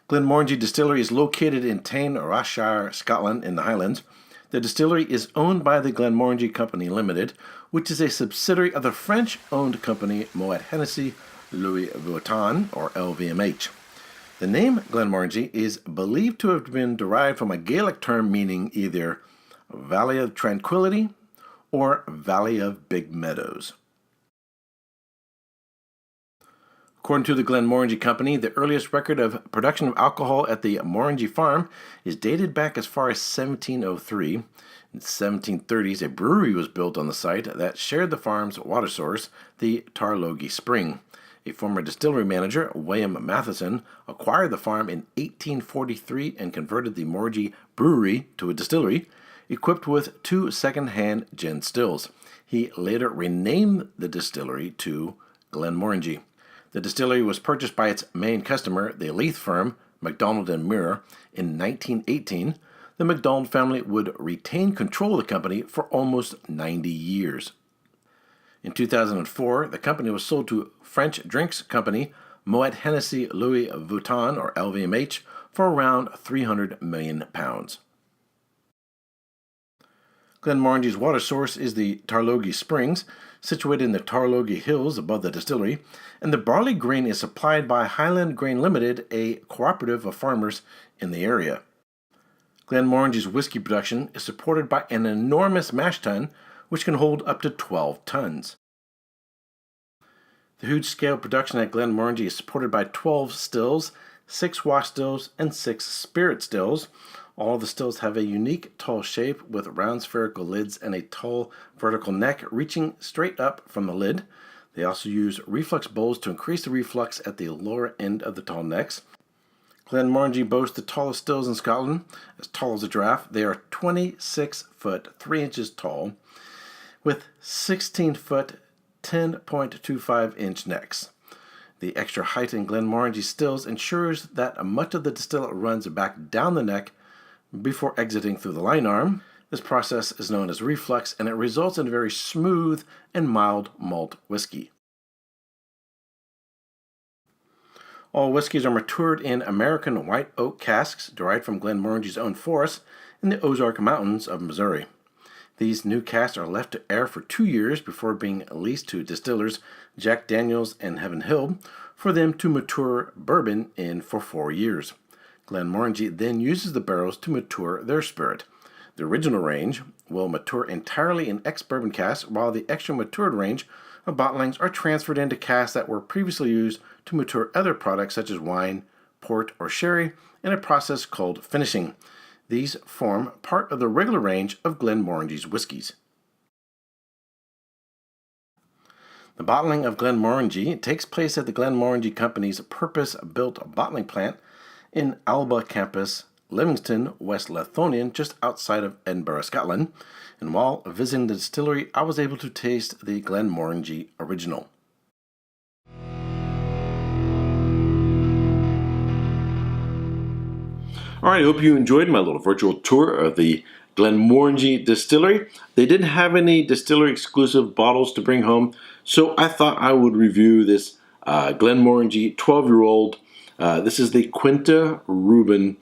Glenmorangie Distillery is located in Tain, Rossshire, Scotland, in the Highlands. The distillery is owned by the Glenmorangie Company Limited, which is a subsidiary of the French-owned company Moet Hennessy Louis Vuitton, or LVMH. The name Glenmorangie is believed to have been derived from a Gaelic term meaning either Valley of Tranquility or Valley of Big Meadows. According to the Glenmorangie Company, the earliest record of production of alcohol at the Morangie farm is dated back as far as 1703. In the 1730s, a brewery was built on the site that shared the farm's water source, the Tarlogie Spring. A former distillery manager, William Matheson, acquired the farm in 1843 and converted the Morangie brewery to a distillery, equipped with 2 second-hand gin stills. He later renamed the distillery to Glenmorangie. The distillery was purchased by its main customer, the Leith firm, MacDonald and Muir, in 1918. The MacDonald family would retain control of the company for almost 90 years. In 2004, the company was sold to French drinks company Moet Hennessy Louis Vuitton, or LVMH, for around £300 million. Glenmorangie's water source is the Tarlogie Springs, situated in the Tarlogie Hills above the distillery, and the barley grain is supplied by Highland Grain Limited, a cooperative of farmers in the area. Glenmorangie's whiskey production is supported by an enormous mash tun, which can hold up to 12 tons. The huge-scale production at Glenmorangie is supported by 12 stills, 6 wash stills, and 6 spirit stills. All the stills have a unique tall shape with round spherical lids and a tall vertical neck reaching straight up from the lid. They also use reflux bowls to increase the reflux at the lower end of the tall necks. Glenmorangie boasts the tallest stills in Scotland, as tall as a giraffe. They are 26 foot 3 inches tall, with 16 foot 10.25 inch necks. The extra height in Glenmorangie stills ensures that much of the distillate runs back down the neck before exiting through the line arm. This process is known as reflux, and it results in a very smooth and mild malt whiskey. All whiskeys are matured in American white oak casks derived from Glenmorangie's own forests in the Ozark Mountains of Missouri. These new casks are left to air for 2 years before being leased to distillers Jack Daniels and Heaven Hill for them to mature bourbon in for 4 years. Glenmorangie then uses the barrels to mature their spirit. The original range will mature entirely in ex-bourbon casks, while the extra matured range of bottlings are transferred into casks that were previously used to mature other products such as wine, port, or sherry in a process called finishing. These form part of the regular range of Glenmorangie's whiskies. The bottling of Glenmorangie takes place at the Glenmorangie Company's purpose-built bottling plant in Alba Campus, Livingston, West Lothian, just outside of Edinburgh, Scotland. And while visiting the distillery, I was able to taste the Glenmorangie Original. All right, I hope you enjoyed my little virtual tour of the Glenmorangie Distillery. They didn't have any distillery exclusive bottles to bring home, so I thought I would review this Glenmorangie 12-year-old. This is the Quinta Ruban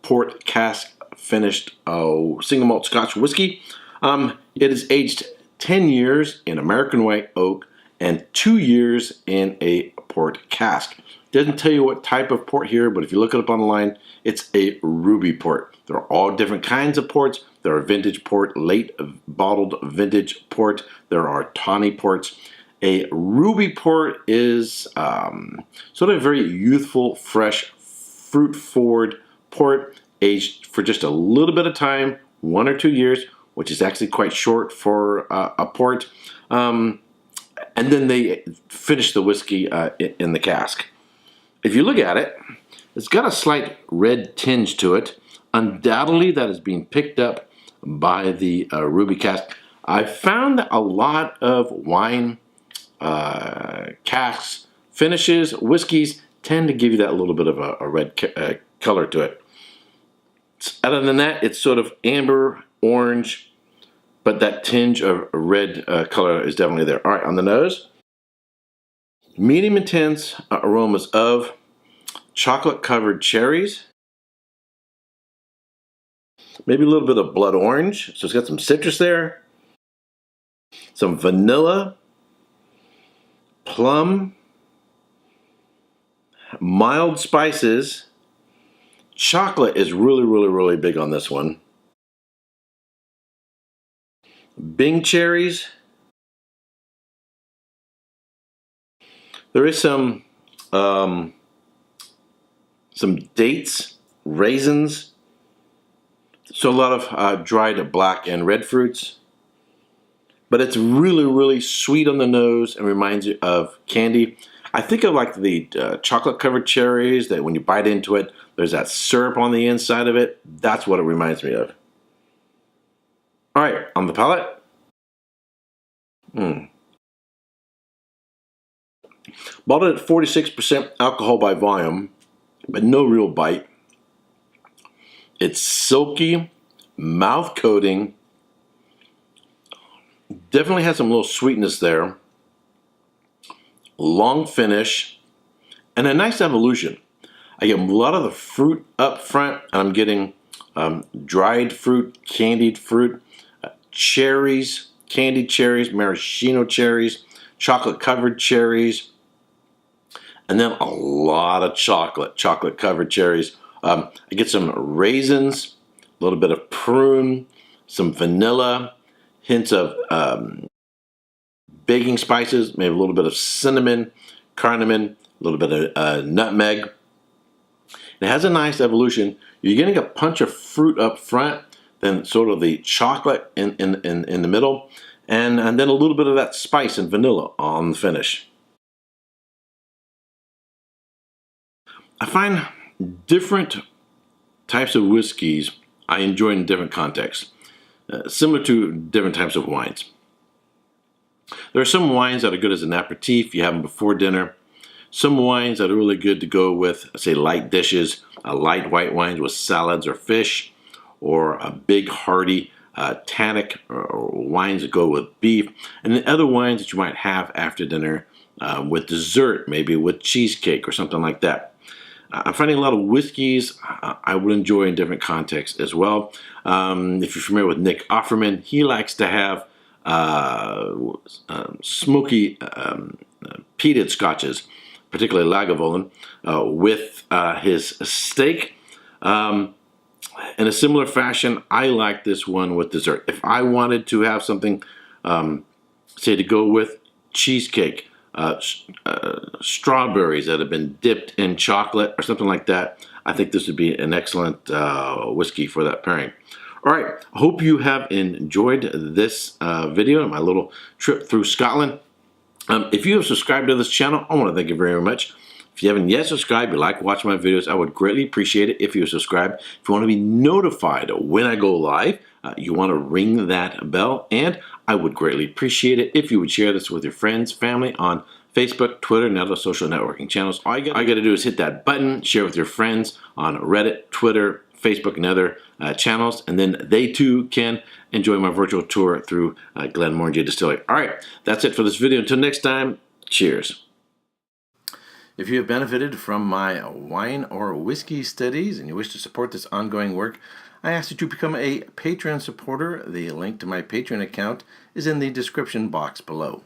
port cask finished single malt Scotch whiskey. It is aged 10 years in American white oak and 2 years in a port cask. Doesn't tell you what type of port here, but if you look it up online, it's a ruby port. There are all different kinds of ports. There are vintage port, late bottled vintage port. There are tawny ports. A ruby port is sort of a very youthful, fresh, fruit-forward port, aged for just a little bit of time, 1 or 2 years, which is actually quite short for a port. And then they finish the whiskey in the cask. If you look at it, it's got a slight red tinge to it. Undoubtedly, that is being picked up by the ruby cask. I found that a lot of wine casks, finishes, whiskeys tend to give you that little bit of a red color to it. Other than that, it's sort of amber, orange, but that tinge of red color is definitely there. All right, on the nose, medium intense aromas of chocolate covered cherries, maybe a little bit of blood orange, so it's got some citrus there, some vanilla, plum, mild spices. Chocolate is really big on this one. Bing cherries. There is some dates, raisins. So a lot of dried black and red fruits. But it's really sweet on the nose and reminds you of candy. I think of like the chocolate covered cherries that when you bite into it, there's that syrup on the inside of it. That's what it reminds me of. All right, on the palate. Bottled at 46% alcohol by volume, but no real bite. It's silky, mouth coating. Definitely has some little sweetness there. Long finish, and a nice evolution. I get a lot of the fruit up front, and I'm getting dried fruit, candied fruit, cherries, candied cherries, maraschino cherries, chocolate covered cherries, and then a lot of chocolate covered cherries. I get some raisins, a little bit of prune, some vanilla, hints of baking spices, maybe a little bit of cinnamon, cardamom, a little bit of nutmeg. It has a nice evolution. You're getting a punch of fruit up front, then sort of the chocolate in the middle, and then a little bit of that spice and vanilla on the finish. I find different types of whiskeys I enjoy in different contexts, similar to different types of wines. There are some wines that are good as an aperitif. You have them before dinner. Some wines that are really good to go with, say, light dishes, light white wines with salads or fish, or a big hearty tannic or wines that go with beef, and then other wines that you might have after dinner with dessert, maybe with cheesecake or something like that. I'm finding a lot of whiskeys I would enjoy in different contexts as well. If you're familiar with Nick Offerman, he likes to have smoky peated scotches, particularly Lagavulin, with his steak. In a similar fashion, I like this one with dessert. If I wanted to have something, say, to go with cheesecake, strawberries that have been dipped in chocolate or something like that, I think this would be an excellent whiskey for that pairing. All right, I hope you have enjoyed this video and my little trip through Scotland. If you have subscribed to this channel, I want to thank you very much. If you haven't yet subscribed, you like watching my videos, I would greatly appreciate it if you subscribe. If you want to be notified when I go live, you want to ring that bell, and I would greatly appreciate it if you would share this with your friends, family on Facebook, Twitter, and other social networking channels. All you got to do is hit that button, share with your friends on Reddit, Twitter, Facebook, and other channels, and then they too can enjoy my virtual tour through Glenmorangie Distillery. All right, that's it for this video. Until next time, cheers. If you have benefited from my wine or whiskey studies and you wish to support this ongoing work, I ask that you become a Patreon supporter. The link to my Patreon account is in the description box below.